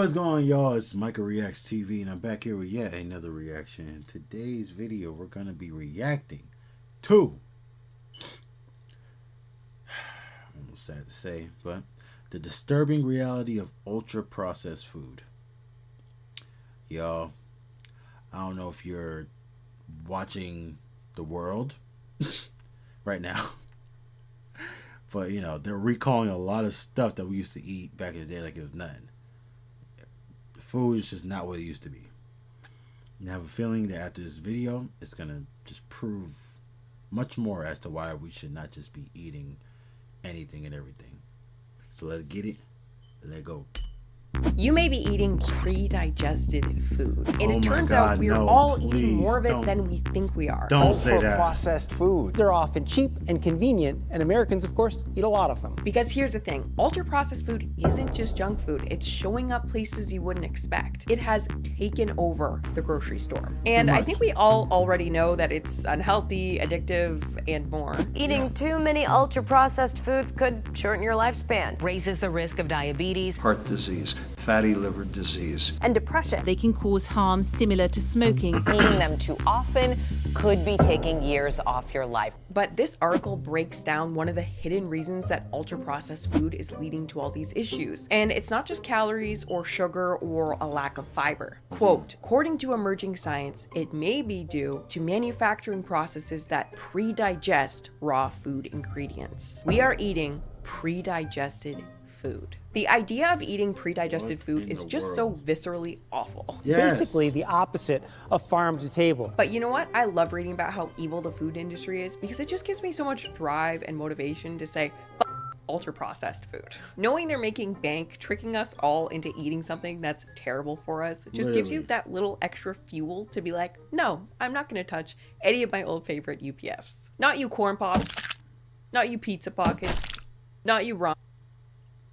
What's going on, y'all? It's MicahReactsTv, and I'm back here with yet another reaction. In today's video, we're going to be reacting to, almost sad to say, but the disturbing reality of ultra-processed food. Y'all, I don't know if you're watching the world right now, but, you know, they're recalling a lot of stuff that we used to eat back in the day like it was nothing. Food is just not what it used to be. And I have a feeling that after this video, it's going to just prove much more as to why we should not just be eating anything and everything. So let's get it. Let's go. You may be eating pre-digested food, and Oh it turns my God, out we're no, all please, eating more of it don't. than we think we are. Don't say that. Ultra-processed foods. They're often cheap and convenient, and Americans, of course, eat a lot of them. Because here's the thing, ultra-processed food isn't just junk food, it's showing up places you wouldn't expect. It has taken over the grocery store. And I think we all already know that it's unhealthy, addictive, and more. Eating too many ultra-processed foods could shorten your lifespan. Raises the risk of diabetes, heart disease, fatty liver disease, And depression. They can cause harm similar to smoking. eating them too often could be taking years off your life. But this article breaks down one of the hidden reasons that ultra-processed food is leading to all these issues. And it's not just calories or sugar or a lack of fiber. Quote, according to emerging science, it may be due to manufacturing processes that pre-digest raw food ingredients. We are eating pre-digested food. The idea of eating pre-digested food is just so viscerally awful. Yes. Basically the opposite of farm to table. But you know what? I love reading about how evil the food industry is because it just gives me so much drive and motivation to say, F ultra-processed food. Knowing they're making bank, tricking us all into eating something that's terrible for us, it just gives you that little extra fuel to be like, no, I'm not going to touch any of my old favorite UPFs. Not you corn pops, not you pizza pockets, not you ramen.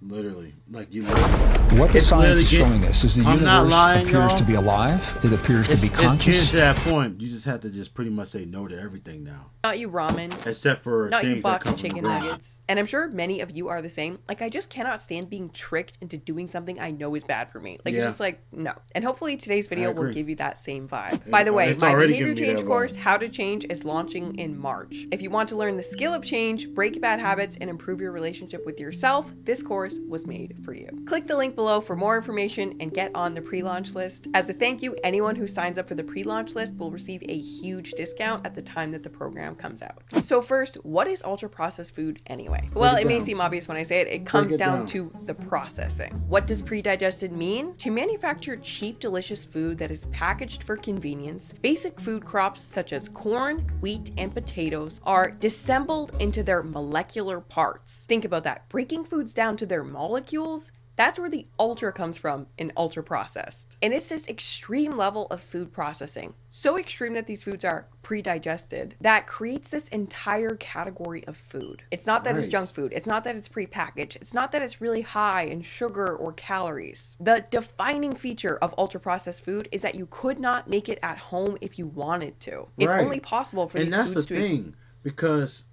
Literally. Like, you What the It's science is literally showing us is the I'm not universe lying, appears y'all. to be alive. It appears to be It's getting conscious. to that point. You just have to just pretty much say no to everything now. Not you ramen. Except for Not you things that boxed come from the chicken ground. nuggets. And I'm sure many of you are the same. Like, I just cannot stand being tricked into doing something I know is bad for me. Like, it's just like, no. And hopefully today's video will agree. give you that same vibe. By the way, It's my already behavior giving me change that course, vibe. How to Change, is launching in March. If you want to learn the skill of change, break bad habits, and improve your relationship with yourself, this course was made for you. Click the link below for more information and get on the pre-launch list. As a thank you, anyone who signs up for the pre-launch list will receive a huge discount at the time that the program comes out. So first, what is ultra-processed food anyway? Well, it may seem obvious when I say it. It comes down to the processing. What does pre-digested mean? To manufacture cheap, delicious food that is packaged for convenience, basic food crops such as corn, wheat, and potatoes are disassembled into their molecular parts. Think about that. Breaking foods down to their molecules, that's where the ultra comes from in ultra processed. And it's this extreme level of food processing, so extreme that these foods are pre-digested, that creates this entire category of food. It's not that it's junk food. It's not that it's pre-packaged. It's not that it's really high in sugar or calories. The defining feature of ultra processed food is that you could not make it at home if you wanted to. It's only possible for these foods to... And that's the thing, because,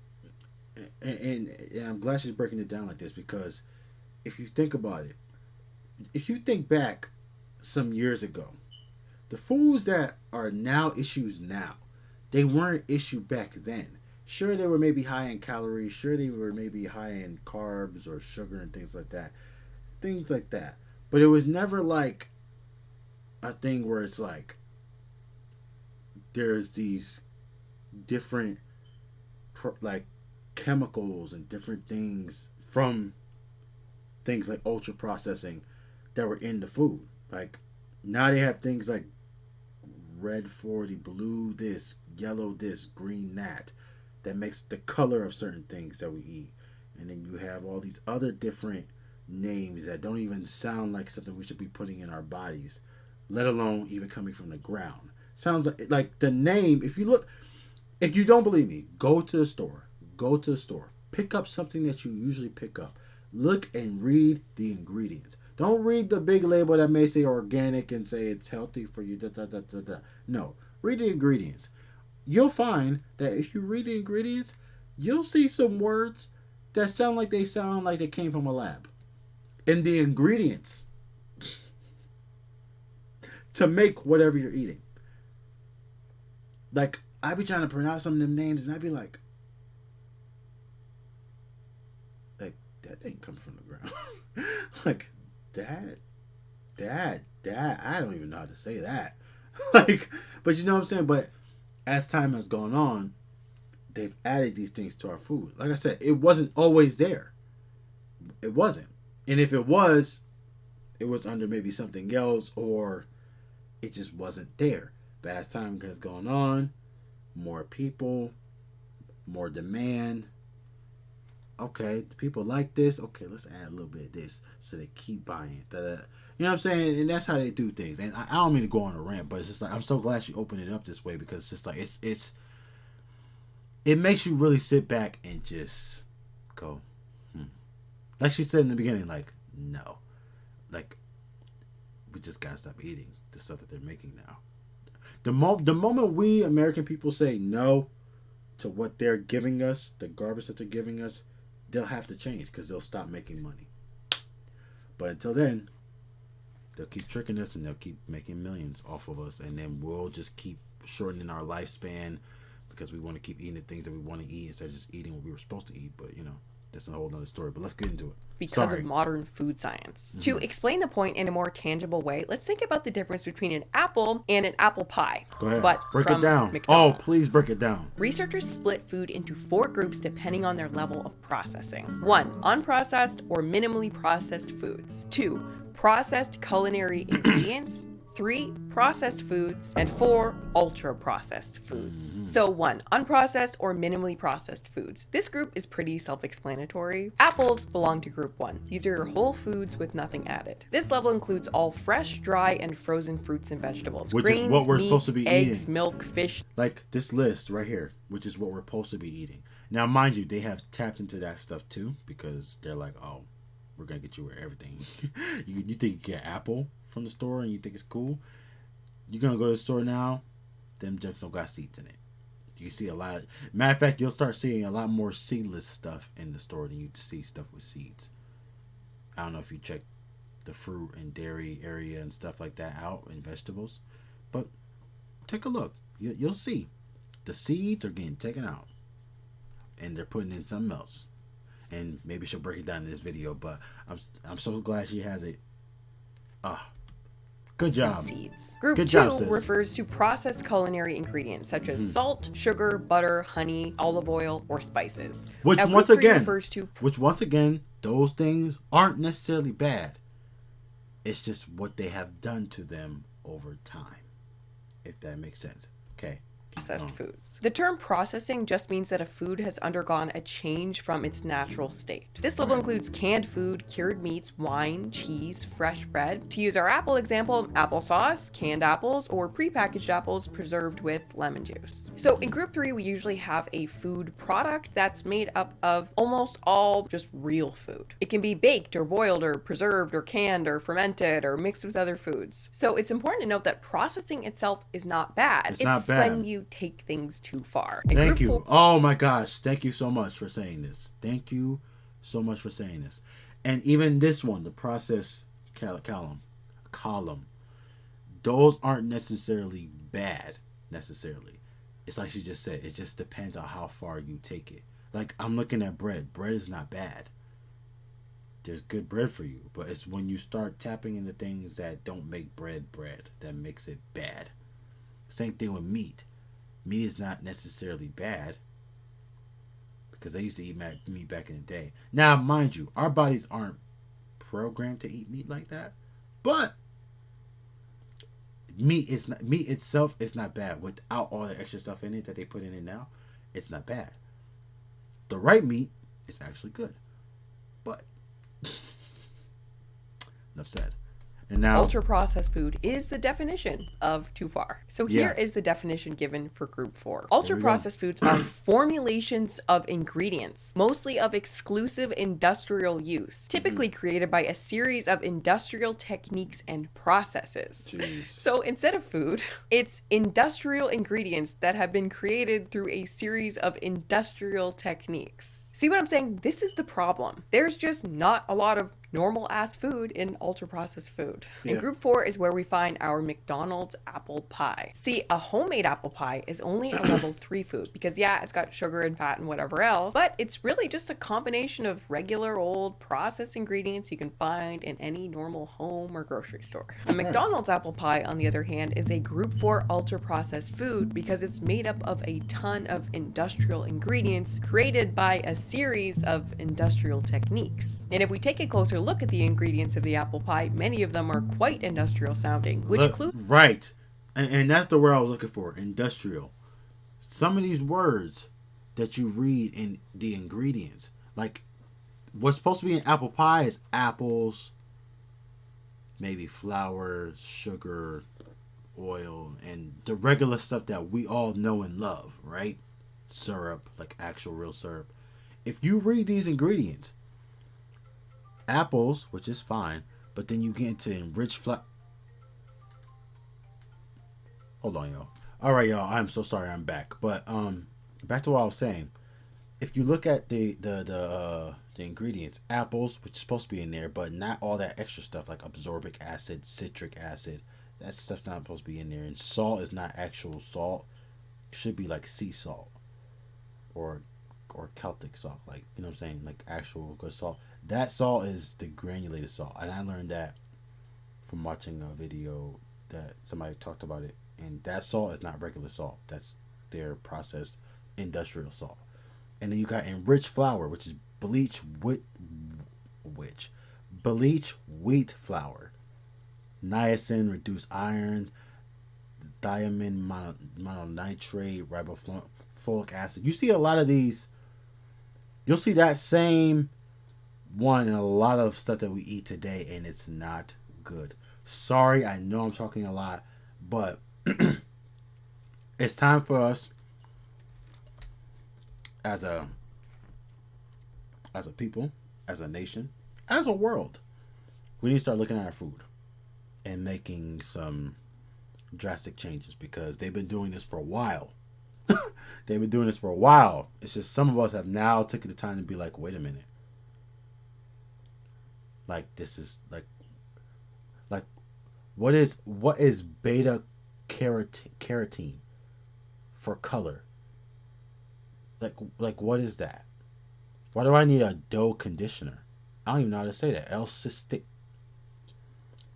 and I'm glad she's breaking it down like this, because if you think about it, if you think back some years ago, the foods that are now issues now, they weren't issue back then. Sure, they were maybe high in calories. Sure, they were maybe high in carbs or sugar and things like that. Things like that. But it was never like a thing where it's like there's these different like chemicals and different things from things like ultra processing that were in the food. Like, now they have things like red 40, blue this, yellow this, green that makes the color of certain things that we eat. And then you have all these other different names that don't even sound like something we should be putting in our bodies, let alone even coming from the ground. Sounds like the name, if you don't believe me, go to the store, pick up something that you usually pick up. Look and read the ingredients. Don't read the big label that may say organic and say it's healthy for you. No, read the ingredients. You'll find that if you read the ingredients, you'll see some words that sound like they came from a lab. And the ingredients to make whatever you're eating. Like, I be trying to pronounce some of them names, and I be like, that didn't come from the ground. Like, that, I don't even know how to say that. Like, but you know what I'm saying? But as time has gone on, they've added these things to our food. Like I said, it wasn't always there. It wasn't. And if it was under maybe something else, or it just wasn't there. But as time has gone on, more people, more demand. Okay, people like this. Okay, let's add a little bit of this, so they keep buying. You know what I'm saying? And that's how they do things. And I don't mean to go on a rant, but it's just like, I'm so glad she opened it up this way, because it's just like it makes you really sit back and just go, like she said in the beginning, like, no, like, we just gotta stop eating the stuff that they're making now. The moment we American people say no to what they're giving us, the garbage that they're giving us, they'll have to change, because they'll stop making money. But until then, they'll keep tricking us, and they'll keep making millions off of us, and then we'll just keep shortening our lifespan, because we want to keep eating the things that we want to eat instead of just eating what we were supposed to eat. But that's a whole other story. But let's get into it. Because of modern food science. Mm-hmm. To explain the point in a more tangible way, let's think about the difference between an apple and an apple pie. Go ahead. But break it down. McDonald's. Oh, please break it down. Researchers split food into 4 groups depending on their level of processing. 1. Unprocessed or minimally processed foods. 2. Processed culinary ingredients. 3. Processed foods. And 4. Ultra-processed foods. Mm-hmm. So 1. Unprocessed or minimally processed foods. This group is pretty self-explanatory. Apples belong to group 1. These are your whole foods with nothing added. This level includes all fresh, dry, and frozen fruits and vegetables. Which grains, is what we're meat, supposed to be eggs, eating. Milk, fish. Like this list right here, which is what we're supposed to be eating. Now, mind you, they have tapped into that stuff too, because they're like, oh, we're going to get you with everything. you think you get apple from the store and you think it's cool? You're going to go to the store now, them junks don't got seeds in it. You can see a lot. Matter of fact, you'll start seeing a lot more seedless stuff in the store than you see stuff with seeds. I don't know if you check the fruit and dairy area and stuff like that out, and vegetables, but take a look. You'll see the seeds are getting taken out and they're putting in something else. And maybe she'll break it down in this video, but I'm so glad she has it. Good job. Seeds. Group Good 2 job, sis. refers to processed culinary ingredients such as salt, sugar, butter, honey, olive oil, or spices. Which now, once group 3 again, refers to those things aren't necessarily bad. It's just what they have done to them over time, if that makes sense. Okay. processed foods. The term processing just means that a food has undergone a change from its natural state. This level includes canned food, cured meats, wine, cheese, fresh bread. To use our apple example, applesauce, canned apples, or prepackaged apples preserved with lemon juice. So in group 3, we usually have a food product that's made up of almost all just real food. It can be baked or boiled or preserved or canned or fermented or mixed with other foods. So it's important to note that processing itself is not bad. It's not bad. When you take things too far. Thank you. Oh my gosh. Thank you so much for saying this. Thank you so much for saying this. And even this one, the process column, those aren't necessarily bad, necessarily. It's like she just said, it just depends on how far you take it. Like, I'm looking at bread. Bread is not bad. There's good bread for you. But it's when you start tapping into things that don't make bread that makes it bad. Same thing with meat. Meat is not necessarily bad, because I used to eat meat back in the day. Now, mind you, our bodies aren't programmed to eat meat like that, but meat itself is not bad. Without all the extra stuff in it that they put in it now, it's not bad. The right meat is actually good, but enough said. And now, ultra-processed food is the definition of too far. So here is the definition given for group 4. Ultra-processed foods are formulations of ingredients, mostly of exclusive industrial use, typically created by a series of industrial techniques and processes. Jeez. So instead of food, it's industrial ingredients that have been created through a series of industrial techniques. See what I'm saying? This is the problem. There's just not a lot of normal ass food in ultra processed food. Yeah. And group 4 is where we find our McDonald's apple pie. See, a homemade apple pie is only a level 3 food because yeah, it's got sugar and fat and whatever else, but it's really just a combination of regular old processed ingredients you can find in any normal home or grocery store. A McDonald's apple pie, on the other hand, is a group 4 ultra processed food because it's made up of a ton of industrial ingredients created by a series of industrial techniques. And if we take a closer look at the ingredients of the apple pie, many of them are quite industrial sounding, which includes... Right. And that's the word I was looking for, industrial. Some of these words that you read in the ingredients, like what's supposed to be in apple pie is apples, maybe flour, sugar, oil, and the regular stuff that we all know and love, right? Syrup, like actual real syrup. If you read these ingredients, apples, which is fine, but then you get into enriched flour. Hold on, y'all. All right, y'all. I'm so sorry. I'm back, but back to what I was saying. If you look at the ingredients, apples, which is supposed to be in there, but not all that extra stuff like absorbic acid, citric acid. That stuff's not supposed to be in there. And salt is not actual salt. It should be like sea salt or Celtic salt, like, you know what I'm saying, like actual good salt. That salt is the granulated salt, and I learned that from watching a video that somebody talked about it. And that salt is not regular salt. That's their processed industrial salt. And then you got enriched flour, which is bleach wheat flour, niacin, reduced iron, thiamine mononitrate, ribofolic acid. You see a lot of these. You'll see that same one in a lot of stuff that we eat today, and it's not good. Sorry, I know I'm talking a lot, but it's time for us as a people, as a nation, as a world. We need to start looking at our food and making some drastic changes, because they've been doing this for a while. They've been doing this for a while. It's just some of us have now taken the time to be like, wait a minute. Like, this is like what is beta carotene for color? Like what is that? Why do I need a dough conditioner? I don't even know how to say that. L-cystic.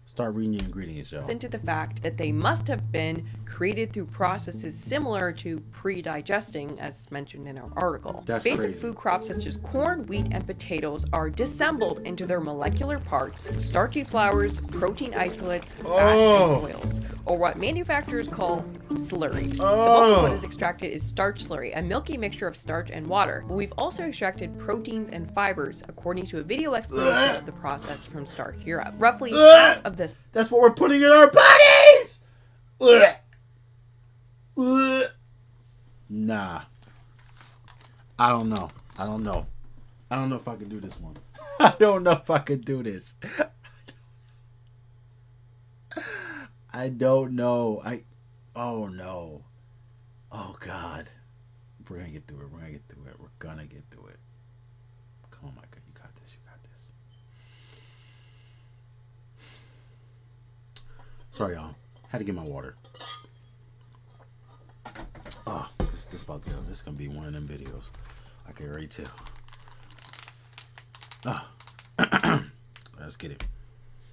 Start reading your ingredients, y'all. Into the fact that they must have been created through processes similar to pre-digesting, as mentioned in our article. That's Basic crazy. food crops such as corn, wheat, and potatoes are disassembled into their molecular parts, starchy flours, protein isolates, fats, and oils, or what manufacturers call slurries. The bulk of what is extracted is starch slurry, a milky mixture of starch and water. But we've also extracted proteins and fibers, according to a video explanation of the process from Starch Europe. Roughly half of this. That's what we're putting in our bodies! Nah. I don't know if I can do this one. I don't know if I can do this. I don't know. Oh no. Oh God. We're gonna get through it. We're gonna get through it. Come on, Micah. You got this. Sorry, y'all. Had to get my water. Oh, this about to go. This is gonna be one of them videos. I can already tell. Let's get it.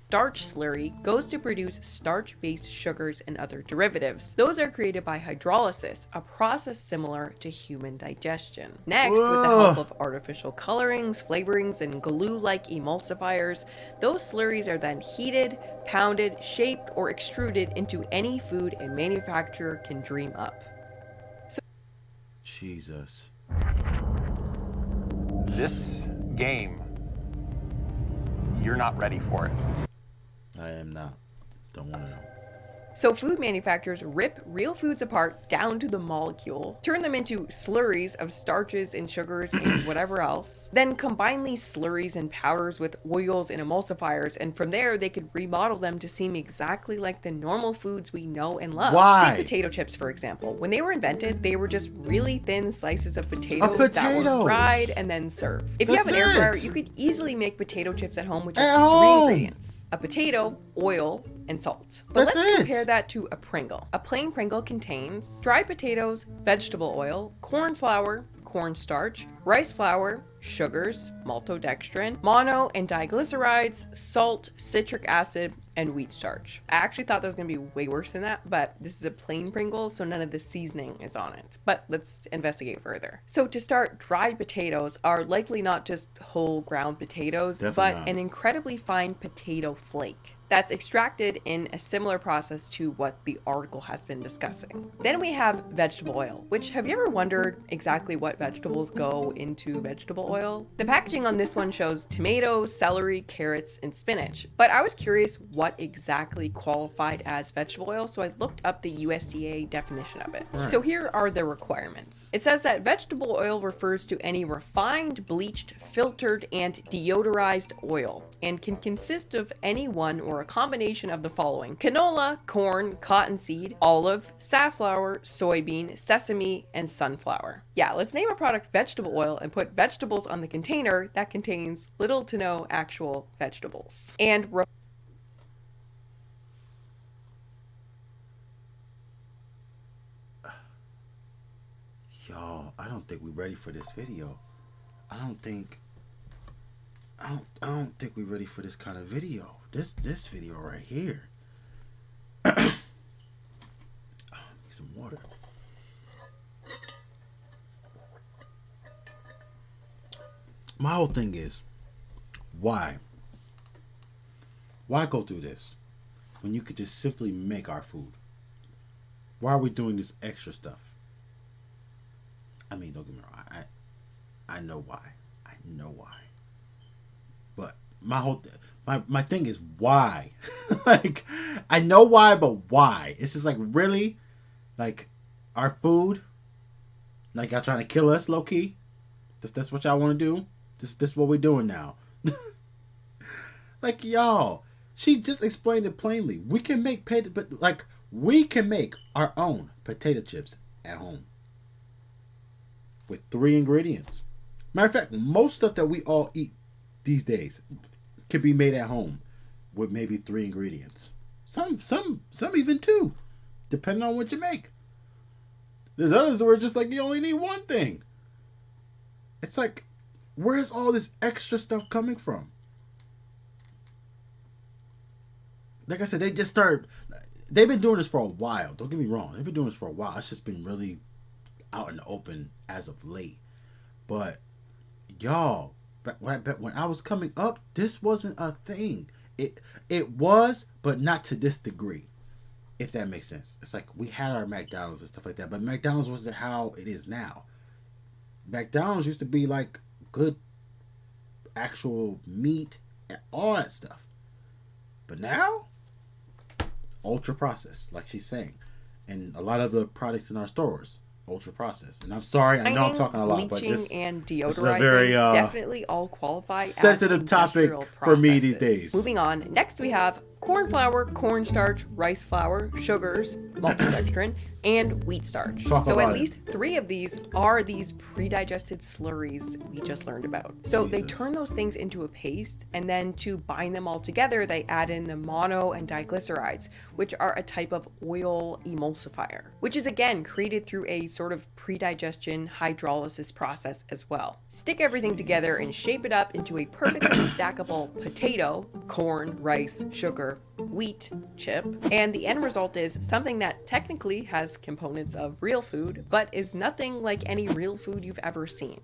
Starch slurry goes to produce starch-based sugars and other derivatives. Those are created by hydrolysis, a process similar to human digestion. Next, with the help of artificial colorings, flavorings, and glue-like emulsifiers, those slurries are then heated, pounded, shaped, or extruded into any food a manufacturer can dream up. Jesus. This game, you're not ready for it. I am not. Don't want to know. So food manufacturers rip real foods apart down to the molecule, turn them into slurries of starches and sugars and whatever else, then combine these slurries and powders with oils and emulsifiers, and from there they could remodel them to seem exactly like the normal foods we know and love. Why? Take potato chips, for example. When they were invented, they were just really thin slices of potatoes that were fried and then served. If you have an air fryer, you could easily make potato chips at home with just 3 ingredients: a potato, oil, and salt. But let's compare that to a Pringle. A plain Pringle contains dried potatoes, vegetable oil, corn flour, cornstarch, rice flour, sugars, maltodextrin, mono and diglycerides, salt, citric acid, and wheat starch. I actually thought that was going to be way worse than that, but this is a plain Pringle, so none of the seasoning is on it. But let's investigate further. So to start, dried potatoes are likely not just whole ground potatoes, but an incredibly fine potato flake that's extracted in a similar process to what the article has been discussing. Then we have vegetable oil, which, have you ever wondered exactly what vegetables go into vegetable oil? The packaging on this one shows tomatoes, celery, carrots, and spinach, but I was curious what exactly qualified as vegetable oil, so I looked up the USDA definition of it. So here are the requirements. It says that vegetable oil refers to any refined, bleached, filtered, and deodorized oil, and can consist of any one or a combination of the following: canola, corn, cottonseed, olive, safflower, soybean, sesame, and sunflower. Yeah, let's name a product vegetable oil and put vegetables on the container that contains little to no actual vegetables. And y'all, I don't think we're ready for this video. I don't think we're ready for this kind of video. This video right here. Oh, I need some water. My whole thing is, why go through this when you could just simply make our food? Why are we doing this extra stuff? I mean, don't get me wrong. I know why. I know why. But my thing is why. Like, I know why, but why? It's just like, really? Like, our food? Like, y'all trying to kill us, low key? That's what y'all want to do? This what we're doing now. Like, y'all, she just explained it plainly. We can make we can make our own potato chips at home with 3 ingredients. Matter of fact, most stuff that we all eat these days can be made at home with maybe 3 ingredients. Some even 2, depending on what you make. There's others where it's just like you only need 1 thing. It's like, where's all this extra stuff coming from? Like I said, they've been doing this for a while. Don't get me wrong. They've been doing this for a while. It's just been really out in the open as of late. But y'all, when I was coming up, this wasn't a thing. It was, but not to this degree, if that makes sense. It's like we had our McDonald's and stuff like that, but McDonald's wasn't how it is now. McDonald's used to be like good actual meat and all that stuff. But now, ultra processed, like she's saying. And a lot of the products in our stores, ultra processed. And I'm sorry, I know I'm talking a lot, but this and deodorizing is a very defintive all qualify sensitive as topic for me these days. Moving on, next we have corn flour, cornstarch, rice flour, sugars, maltodextrin, and wheat starch. So at least 3 of these are these pre-digested slurries we just learned about. So they turn those things into a paste, and then to bind them all together, they add in the mono and diglycerides, which are a type of oil emulsifier, which is again created through a sort of pre-digestion hydrolysis process as well. Stick everything together and shape it up into a perfectly stackable potato, corn, rice, sugar, wheat chip, and the end result is something that technically has components of real food, but is nothing like any real food you've ever seen.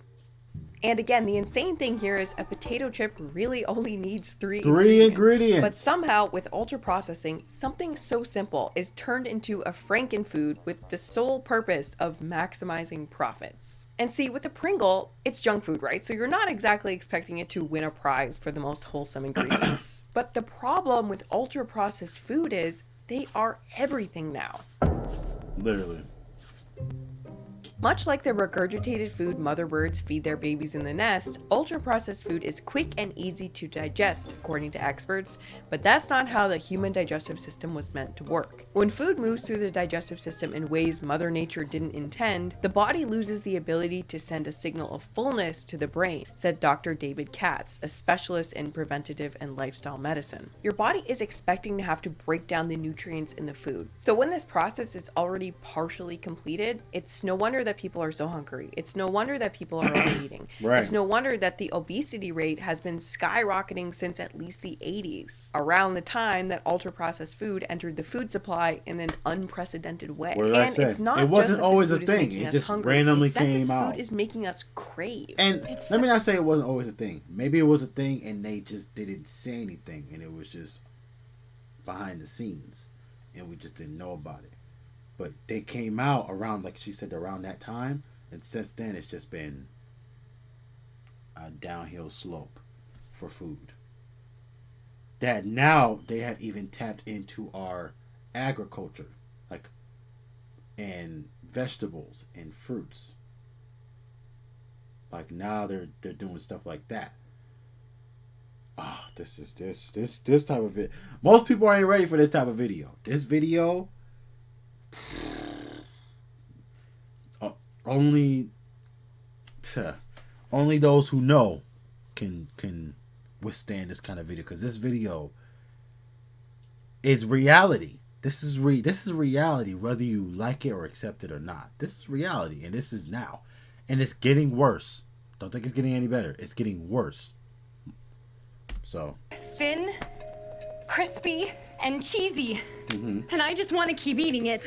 And again, the insane thing here is a potato chip really only needs 3 ingredients. But somehow, with ultra processing, something so simple is turned into a frankenfood with the sole purpose of maximizing profits. And see, with a Pringle, it's junk food, right? So you're not exactly expecting it to win a prize for the most wholesome ingredients. But the problem with ultra processed food is They are everything now. Literally. Much like the regurgitated food mother birds feed their babies in the nest, ultra-processed food is quick and easy to digest, according to experts, but that's not how the human digestive system was meant to work. When food moves through the digestive system in ways Mother Nature didn't intend, the body loses the ability to send a signal of fullness to the brain, said Dr. David Katz, a specialist in preventative and lifestyle medicine. Your body is expecting to have to break down the nutrients in the food. So when this process is already partially completed, it's no wonder that people are so hungry. It's no wonder that people are overeating. Right. It's no wonder that the obesity rate has been skyrocketing since at least the 80s, around the time that ultra-processed food entered the food supply in an unprecedented way. What did I say? It's not It wasn't just that always this a food is thing. making It us just hungry. randomly It's that this came out. food is making us crave. And let me not say it wasn't always a thing. Maybe it was a thing and they just didn't say anything and it was just behind the scenes and we just didn't know about it. But they came out around, like she said, around that time, and since then it's just been a downhill slope for food. That now they have even tapped into our agriculture, like, and vegetables and fruits. Like now they're doing stuff like that. Oh, this type of it. Most people ain't ready for this type of video. This video, only those who know can withstand this kind of video, because this video is reality. This is reality, whether you like it or accept it or not. This is reality, and this is now, and it's getting worse. Don't think it's getting any better. It's getting worse. So thin, crispy, and cheesy, and I just want to keep eating it.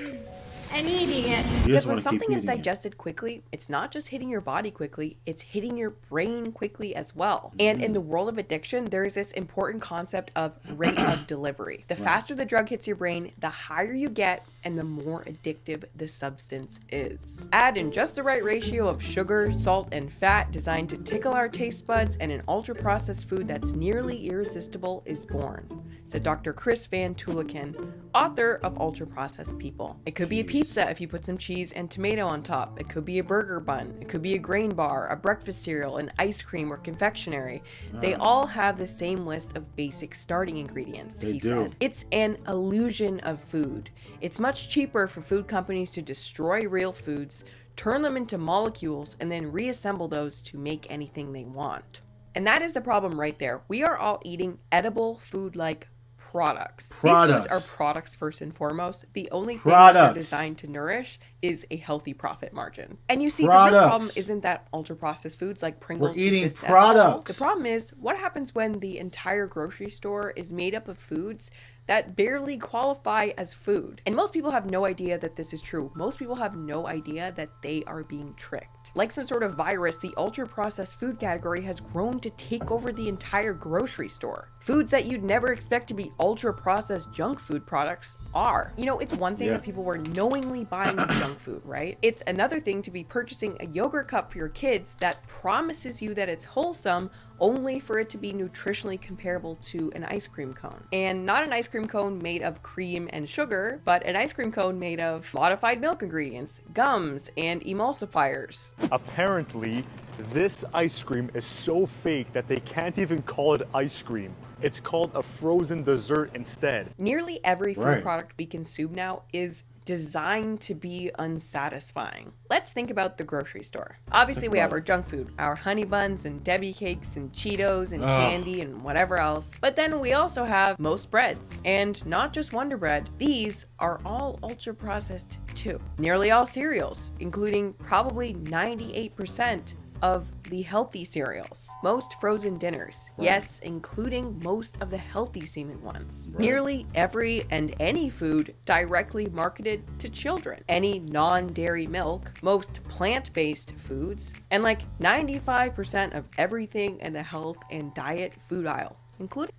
And eating it. Because when something is digested quickly, it's not just hitting your body quickly, it's hitting your brain quickly as well. And in the world of addiction, there is this important concept of rate of delivery. The faster the drug hits your brain, the higher you get, and the more addictive the substance is. Add in just the right ratio of sugar, salt, and fat designed to tickle our taste buds, and an ultra-processed food that's nearly irresistible is born, said Dr. Chris Van Tuliken, author of Ultra-Processed People. It could be a pizza if you put some cheese and tomato on top. It could be a burger bun. It could be a grain bar, a breakfast cereal, an ice cream, or confectionery. They all have the same list of basic starting ingredients, he said. It's an illusion of food. It's much cheaper for food companies to destroy real foods, turn them into molecules, and then reassemble those to make anything they want. And that is the problem right there. We are all eating edible food-like products. These foods are products first and foremost. The only thing that they're designed to nourish is a healthy profit margin. And you see, the real problem isn't that ultra-processed foods like Pringles We're eating exist products. at all. The problem is, what happens when the entire grocery store is made up of foods that barely qualify as food? And most people have no idea that this is true. Most people have no idea that they are being tricked. Like some sort of virus, the ultra-processed food category has grown to take over the entire grocery store. Foods that you'd never expect to be ultra-processed junk food products are. You know, it's one thing that people were knowingly buying junk food, right? It's another thing to be purchasing a yogurt cup for your kids that promises you that it's wholesome, only for it to be nutritionally comparable to an ice cream cone. And not an ice cream cone made of cream and sugar, but an ice cream cone made of modified milk ingredients, gums, and emulsifiers. Apparently, this ice cream is so fake that they can't even call it ice cream. It's called a frozen dessert instead. Nearly every food product we consume now is designed to be unsatisfying. Let's think about the grocery store. Obviously, we have our junk food, our honey buns and Debbie cakes and Cheetos and candy and whatever else. But then we also have most breads, and not just Wonder Bread. These are all ultra processed too. Nearly all cereals, including probably 98% of the healthy cereals. Most frozen dinners, yes, including most of the healthy seeming ones. Nearly every and any food directly marketed to children. Any non-dairy milk, most plant-based foods, and like 95% of everything in the health and diet food aisle, including.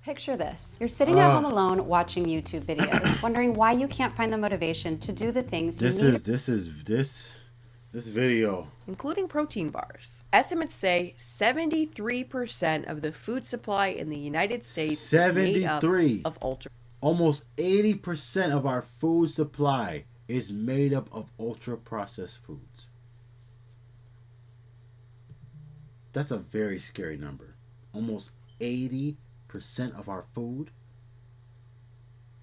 Picture this. You're sitting at home alone watching YouTube videos, wondering why you can't find the motivation to do the things you need. This video, including protein bars. Estimates say 73% of the food supply in the United States is made up of ultra. Almost 80% of our food supply is made up of ultra-processed foods. That's a very scary number. Almost 80% of our food.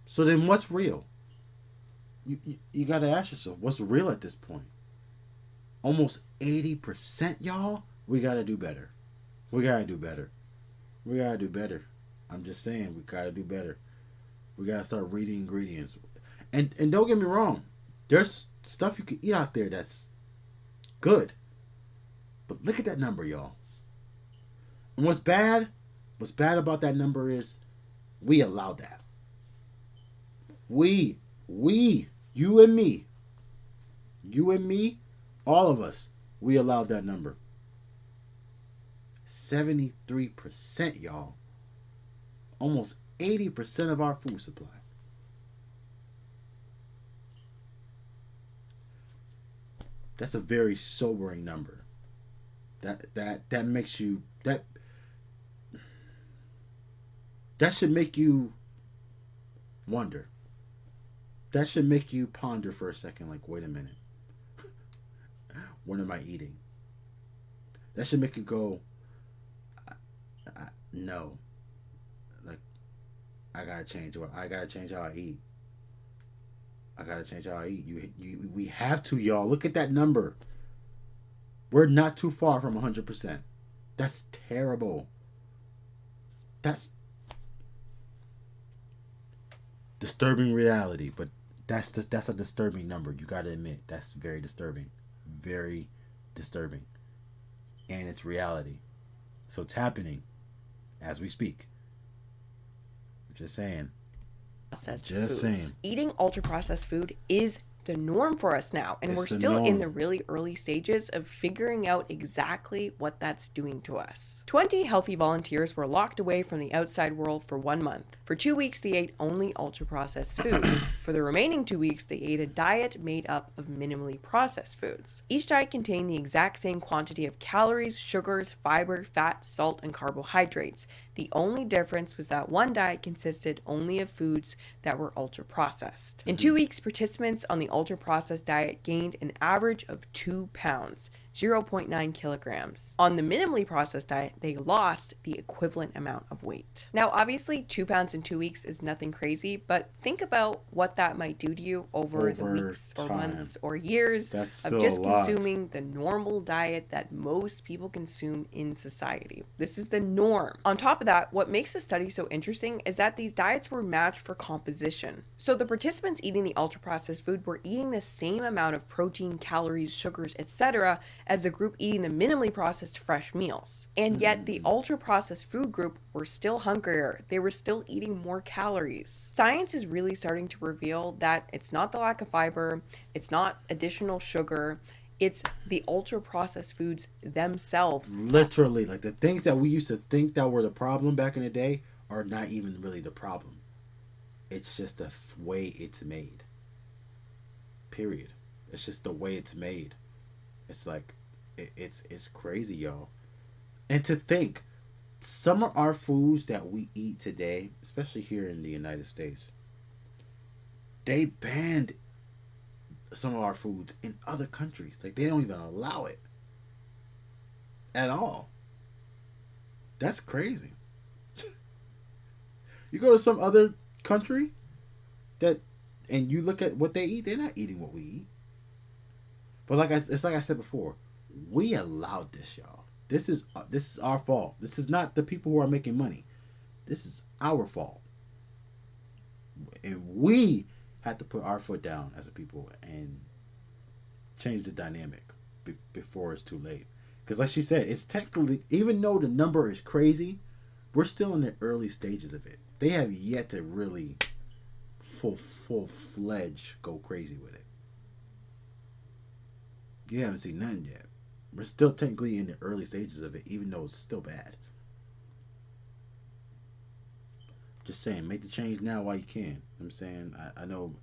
So then what's real? You got to ask yourself, what's real at this point? Almost 80%, y'all? We got to do better. We got to do better. We got to do better. I'm just saying, we got to do better. We got to start reading ingredients. And don't get me wrong. There's stuff you can eat out there that's good. But look at that number, y'all. And what's bad about that number is we allowed that. We, you and me, all of us, we allowed that number. 73%, y'all. Almost 80% of our food supply. That's a very sobering number. That makes you that should make you wonder. That should make you ponder for a second, like, wait a minute. What am I eating? That should make you go, no. Like, I gotta change how I eat. I gotta change how I eat. We have to, y'all. Look at that number. We're not too far from 100%. That's terrible. That's disturbing reality, but that's a disturbing number. You gotta admit, that's very disturbing. Very disturbing. And it's reality. So it's happening as we speak. I'm just saying. Eating ultra-processed food is the norm for us now, and we're still in the really early stages of figuring out exactly what that's doing to us. 20 healthy volunteers were locked away from the outside world for 1 month. For 2 weeks, they ate only ultra-processed foods. For the remaining 2 weeks, they ate a diet made up of minimally processed foods. Each diet contained the exact same quantity of calories, sugars, fiber, fat, salt, and carbohydrates. The only difference was that one diet consisted only of foods that were ultra-processed. In 2 weeks, participants on the ultra-processed diet gained an average of 2 pounds, 0.9 kilograms. On the minimally processed diet, they lost the equivalent amount of weight. Now, obviously, 2 pounds in 2 weeks is nothing crazy, but think about what that might do to you over the weeks or months or years of just consuming the normal diet that most people consume in society. This is the norm. On top of that, what makes the study so interesting is that these diets were matched for composition. So the participants eating the ultra-processed food were eating the same amount of protein, calories, sugars, etc. as the group eating the minimally processed fresh meals. And yet the ultra-processed food group were still hungrier. They were still eating more calories. Science is really starting to reveal that it's not the lack of fiber, it's not additional sugar, it's the ultra-processed foods themselves. Literally, like the things that we used to think that were the problem back in the day are not even really the problem. It's just the way it's made. Period. It's just the way it's made. It's like, it's crazy, y'all. And to think, some of our foods that we eat today, especially here in the United States, they banned some of our foods in other countries. Like, they don't even allow it at all. That's crazy. You go to some other country and you look at what they eat, they're not eating what we eat. But it's like I said before, we allowed this, y'all. This is our fault. This is not the people who are making money. This is our fault. And we had to put our foot down as a people and change the dynamic before it's too late. Because like she said, it's technically, even though the number is crazy, we're still in the early stages of it. They have yet to really full-fledged go crazy with it. You haven't seen none yet. We're still technically in the early stages of it, even though it's still bad. Just saying, make the change now while you can. I'm saying, I know,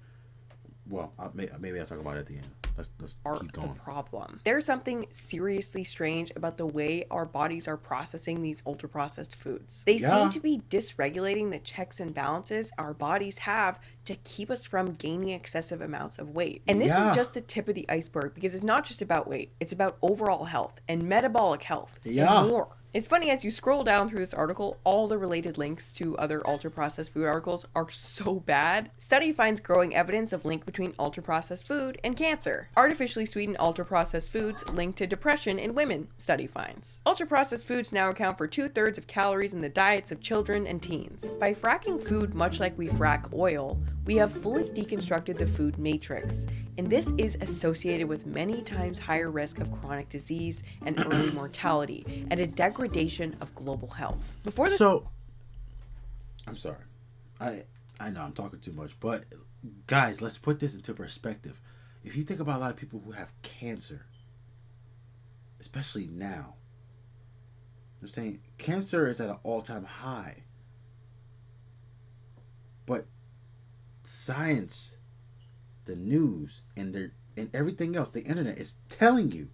well, maybe I'll talk about it at the end. let's are keep the going. problem. There's something seriously strange about the way our bodies are processing these ultra-processed foods. They seem to be dysregulating the checks and balances our bodies have to keep us from gaining excessive amounts of weight. And this is just the tip of the iceberg, because it's not just about weight, it's about overall health and metabolic health and more. It's funny, as you scroll down through this article, all the related links to other ultra-processed food articles are so bad. Study finds growing evidence of link between ultra-processed food and cancer. Artificially sweetened ultra-processed foods linked to depression in women, study finds. Ultra-processed foods now account for 2/3 of calories in the diets of children and teens. By fracking food much like we frack oil, we have fully deconstructed the food matrix, and this is associated with many times higher risk of chronic disease and early mortality, and a degradation of global health. I'm sorry. I know I'm talking too much, but guys, let's put this into perspective. If you think about a lot of people who have cancer, especially now, I'm saying cancer is at an all-time high. But science, the news, and everything else, the internet is telling you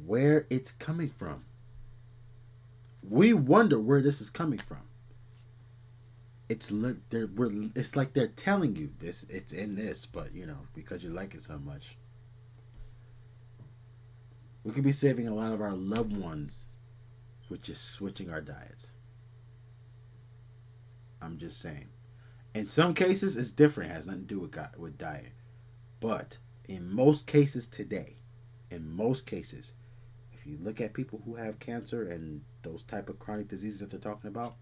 where it's coming from. We wonder where this is coming from. It's like they're telling you this. It's in this, but because you like it so much, we could be saving a lot of our loved ones with just switching our diets. I'm just saying. In some cases, it's different. It has nothing to do with diet. But in most cases today, if you look at people who have cancer and those type of chronic diseases that they're talking about,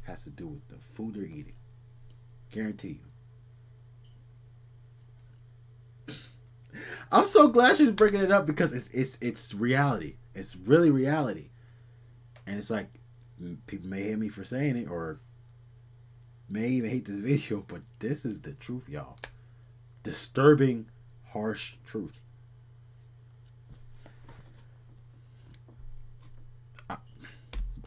has to do with the food they're eating. Guarantee you. I'm so glad she's bringing it up, because it's reality. It's really reality. And it's like, people may hate me for saying it, or may even hate this video, but this is the truth, y'all. Disturbing, harsh truth.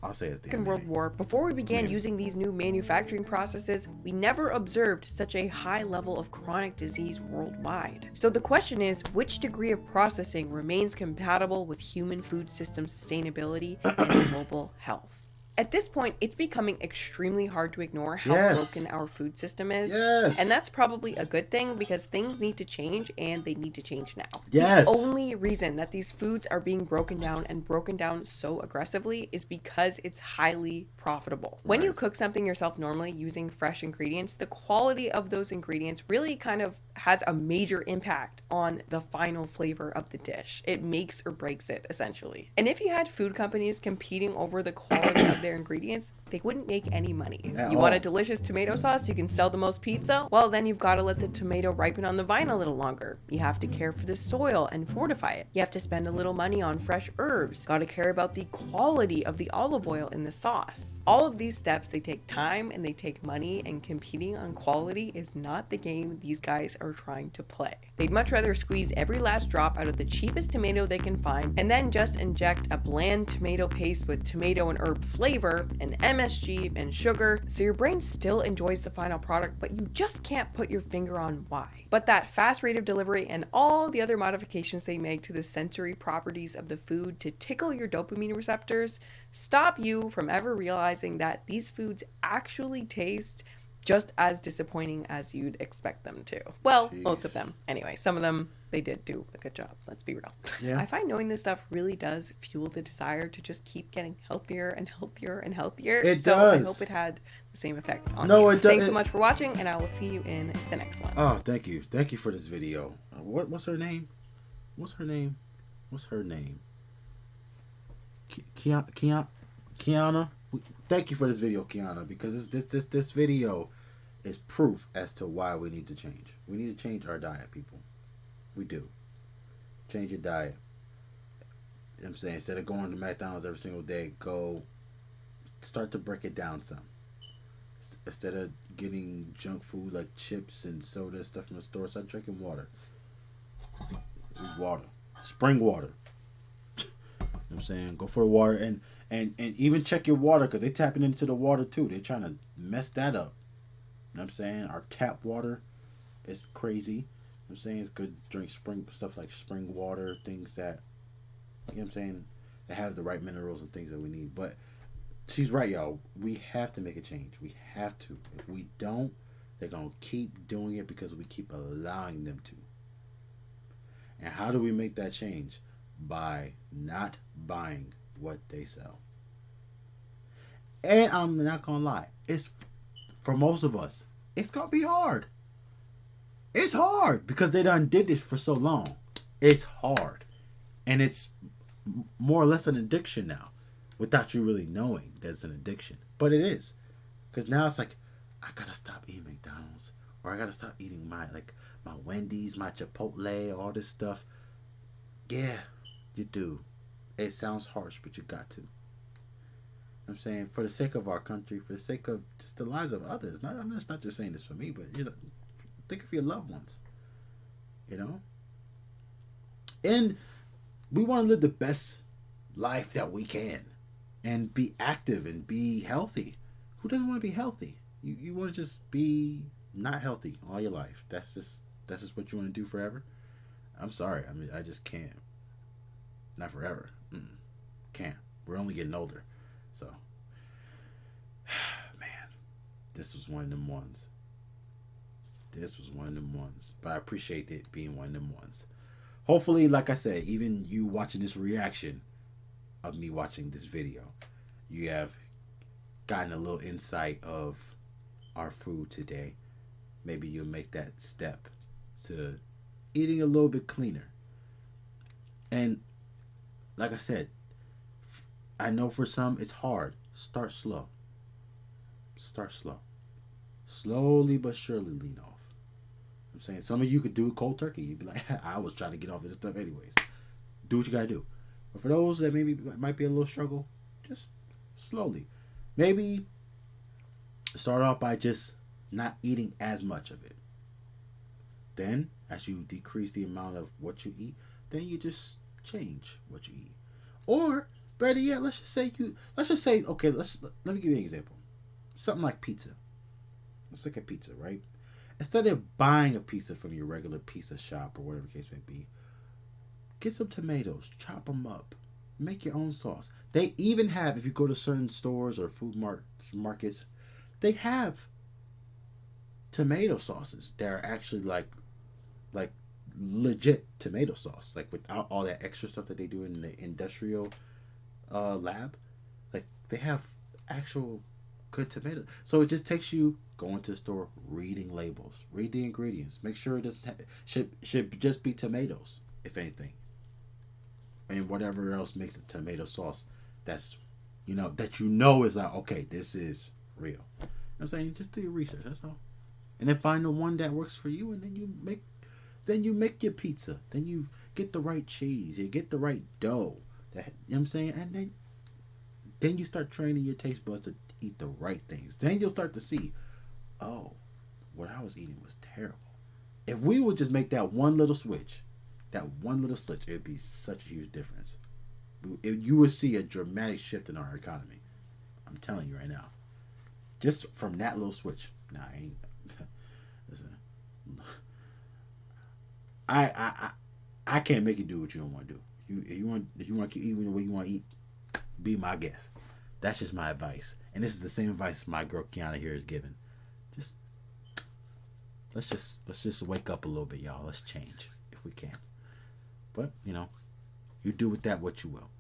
I'll say it at the Second World War, before we began using these new manufacturing processes, we never observed such a high level of chronic disease worldwide. So the question is, which degree of processing remains compatible with human food system sustainability and global health? At this point, it's becoming extremely hard to ignore how broken our food system is. And that's probably a good thing, because things need to change, and they need to change now. The only reason that these foods are being broken down so aggressively is because it's highly profitable. When you cook something yourself normally using fresh ingredients, the quality of those ingredients really kind of has a major impact on the final flavor of the dish. It makes or breaks it, essentially. And if you had food companies competing over the quality of their ingredients, they wouldn't make any money. You want a delicious tomato sauce, you can sell the most pizza? Well, then you've got to let the tomato ripen on the vine a little longer. You have to care for the soil and fortify it. You have to spend a little money on fresh herbs. Got to care about the quality of the olive oil in the sauce. All of these steps, they take time and they take money, and competing on quality is not the game these guys are trying to play. They'd much rather squeeze every last drop out of the cheapest tomato they can find, and then just inject a bland tomato paste with tomato and herb flavor and MSG and sugar, so your brain still enjoys the final product, but you just can't put your finger on why. But that fast rate of delivery and all the other modifications they make to the sensory properties of the food to tickle your dopamine receptors stop you from ever realizing that these foods actually taste just as disappointing as you'd expect them to. Well, most of them. Anyway, some of them, they did do a good job. Let's be real. Yeah. I find knowing this stuff really does fuel the desire to just keep getting healthier and healthier and healthier. It so does. I hope it had the same effect on you. It does. Thanks so much for watching, and I will see you in the next one. Oh, thank you. Thank you for this video. What's her name? Kiana? Thank you for this video, Kiana, because this video is proof as to why we need to change. We need to change our diet, people. We do. Change your diet. You know what I'm saying? Instead of going to McDonald's every single day, go start to break it down some. Instead of getting junk food like chips and soda stuff from the store, start drinking water. Water. Spring water. You know what I'm saying? Go for the water, and even check your water, because they're tapping into the water too. They're trying to mess that up. You know what I'm saying? Our tap water is crazy. I'm saying it's good to drink spring stuff like spring water, things that, you know what I'm saying, that have the right minerals and things that we need. But she's right, y'all. We have to make a change. We have to. If we don't, they're going to keep doing it because we keep allowing them to. And how do we make that change? By not buying what they sell. And I'm not going to lie. It's, for most of us, it's going to be hard. It's hard because they done did this for so long. It's hard. And it's more or less an addiction now without you really knowing that it's an addiction. But it is. Because now it's like, I got to stop eating McDonald's. Or I got to stop eating my Wendy's, my Chipotle, all this stuff. Yeah, you do. It sounds harsh, but you got to. I'm saying, for the sake of our country, for the sake of just the lives of others. I'm just not just saying this for me, but, you know, think of your loved ones, you know? And we want to live the best life that we can and be active and be healthy. Who doesn't want to be healthy? You want to just be not healthy all your life. That's just what you want to do forever? I'm sorry. I mean, I just can't. Not forever. Can't. We're only getting older. So, man, this was one of them ones. This was one of them ones. But I appreciate it being one of them ones. Hopefully, like I said, even you watching this reaction of me watching this video, you have gotten a little insight of our food today. Maybe you'll make that step to eating a little bit cleaner. And like I said, I know for some it's hard. Start slow. Start slow. Slowly but surely lean off. I'm saying some of you could do cold turkey. You'd be like, I was trying to get off this stuff anyways. Do what you gotta do. But for those that maybe might be a little struggle, just slowly. Maybe start off by just not eating as much of it. Then, as you decrease the amount of what you eat, then you just change what you eat. Or better yet, let's just say, okay, let me give you an example. Something like pizza. Let's look at pizza, right? Instead of buying a pizza from your regular pizza shop or whatever the case may be, get some tomatoes, chop them up, make your own sauce. They even have, if you go to certain stores or food markets, they have tomato sauces that are actually like legit tomato sauce, like without all that extra stuff that they do in the industrial lab. Like they have actual good tomatoes. So it just takes you going to the store, reading labels, read the ingredients, make sure it doesn't should just be tomatoes, if anything, and whatever else makes a tomato sauce that's that is like, okay, this is real. You know what I'm saying? Just do your research, that's all. And then find the one that works for you, and then you make your pizza. Then you get the right cheese, you get the right dough. You know what I'm saying? And then you start training your taste buds to eat the right things. Then you'll start to see, oh, what I was eating was terrible. If we would just make that one little switch, it would be such a huge difference. You would see a dramatic shift in our economy. I'm telling you right now. Just from that little switch. Nah, I ain't. Listen. I can't make you do what you don't want to do. If you want to keep eating the way you want to eat, be my guest. That's just my advice. And this is the same advice my girl Kiana here is giving. Let's just wake up a little bit, y'all. Let's change if we can. But, you do with that what you will.